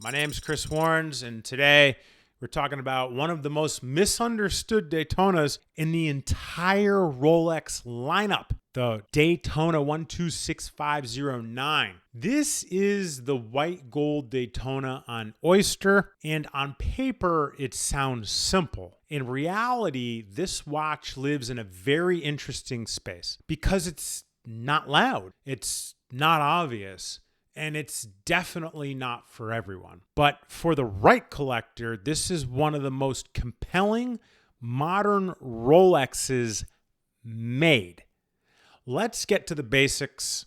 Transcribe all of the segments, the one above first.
My name's Chris Warrens, and today we're talking about one of the most misunderstood Daytonas in the entire Rolex lineup, the Daytona 126509. This is the white gold Daytona on Oyster, and on paper it sounds simple. In reality, this watch lives in a very interesting space because it's not loud, it's not obvious, and it's definitely not for everyone. But for the right collector, this is one of the most compelling modern Rolexes made. Let's get to the basics.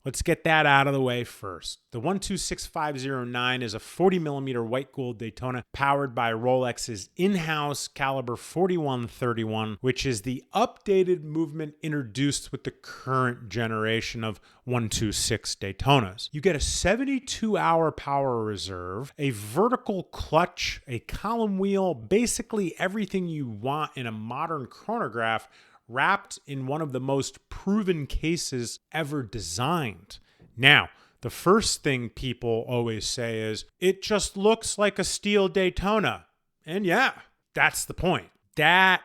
Let's get that out of the way first. The 126509 is a 40 millimeter white gold Daytona powered by Rolex's in-house caliber 4131, which is the updated movement introduced with the current generation of 126 Daytonas. You get a 72-hour power reserve, a vertical clutch, a column wheel, basically everything you want in a modern chronograph, wrapped in one of the most proven cases ever designed. Now, the first thing people always say is, it just looks like a steel Daytona. And yeah, that's the point. That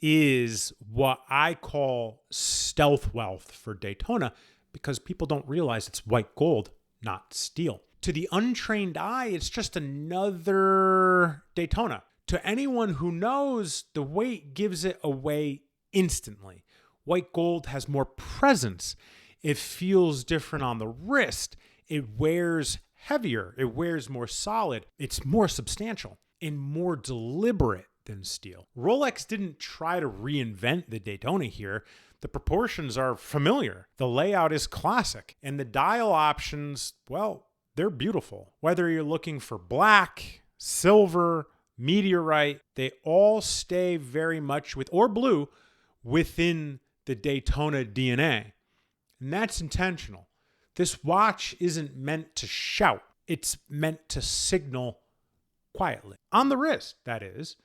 is what I call stealth wealth for Daytona, because people don't realize it's white gold, not steel. To the untrained eye, it's just another Daytona. To anyone who knows, the weight gives it away instantly. White gold has more presence. It feels different on the wrist. It wears heavier. It wears more solid. It's more substantial and more deliberate than steel. Rolex didn't try to reinvent the Daytona here. The proportions are familiar. The layout is classic. And the dial options, well, they're beautiful. Whether you're looking for black, silver, meteorite, they all stay very much or blue, within the Daytona DNA. And that's intentional. This watch isn't meant to shout. It's meant to signal quietly. On the wrist, that is.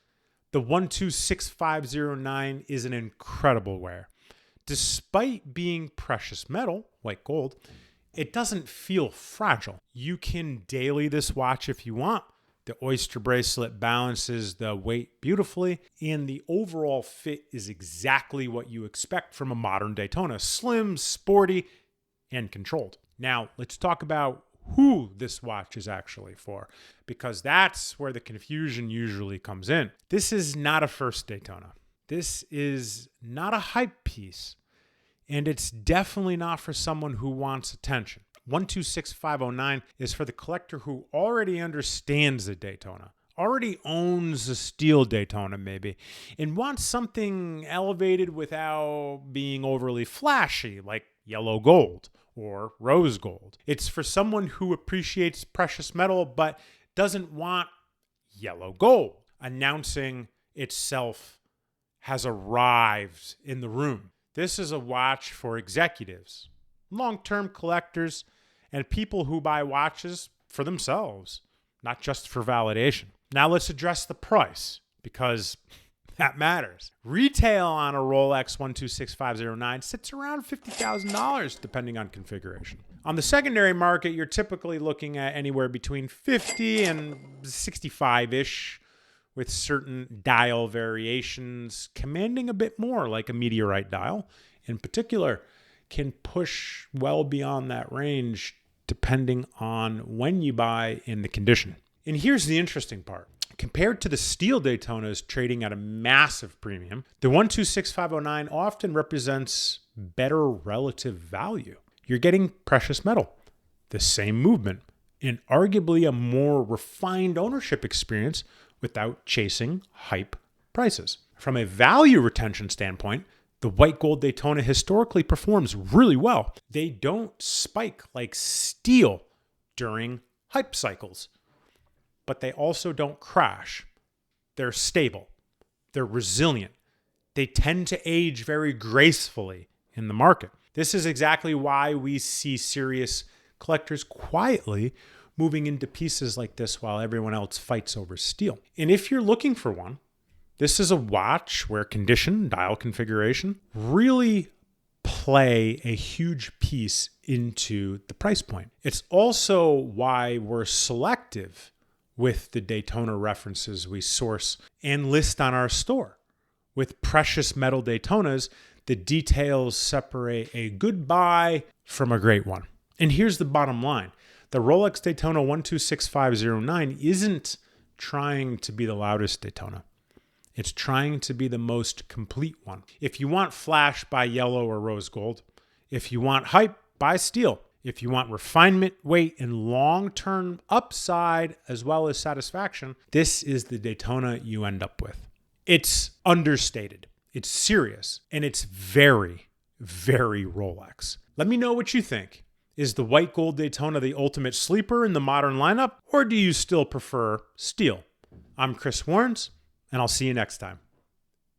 The 126509 is an incredible wear. Despite being precious metal, white gold, it doesn't feel fragile. You can daily this watch if you want. The Oyster bracelet balances the weight beautifully, and the overall fit is exactly what you expect from a modern Daytona. Slim, sporty, and controlled. Now, let's talk about who this watch is actually for, because that's where the confusion usually comes in. This is not a first Daytona. This is not a hype piece, and it's definitely not for someone who wants attention. 126509 is for the collector who already understands the Daytona, already owns a steel Daytona maybe, and wants something elevated without being overly flashy, like yellow gold or rose gold. It's for someone who appreciates precious metal but doesn't want yellow gold announcing itself has arrived in the room. This is a watch for executives, long-term collectors, and people who buy watches for themselves, not just for validation. Now let's address the price, because that matters. Retail on a Rolex 126509 sits around $50,000 depending on configuration. On the secondary market, you're typically looking at anywhere between 50 and 65-ish, with certain dial variations commanding a bit more, like a meteorite dial in particular can push well beyond that range depending on when you buy and the condition. And here's the interesting part. Compared to the steel Daytonas trading at a massive premium, the 126509 often represents better relative value. You're getting precious metal, the same movement, and arguably a more refined ownership experience without chasing hype prices. From a value retention standpoint, the white gold Daytona historically performs really well. They don't spike like steel during hype cycles, but they also don't crash. They're stable. They're resilient. They tend to age very gracefully in the market. This is exactly why we see serious collectors quietly moving into pieces like this while everyone else fights over steel. And if you're looking for one, this is a watch where condition, dial configuration, really play a huge piece into the price point. It's also why we're selective with the Daytona references we source and list on our store. With precious metal Daytonas, the details separate a good buy from a great one. And here's the bottom line. The Rolex Daytona 126509 isn't trying to be the loudest Daytona. It's trying to be the most complete one. If you want flash, buy yellow or rose gold. If you want hype, buy steel. If you want refinement, weight, and long-term upside as well as satisfaction, this is the Daytona you end up with. It's understated, it's serious, and it's very, very Rolex. Let me know what you think. Is the white gold Daytona the ultimate sleeper in the modern lineup, or do you still prefer steel? I'm Chris Warrens, and I'll see you next time.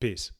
Peace.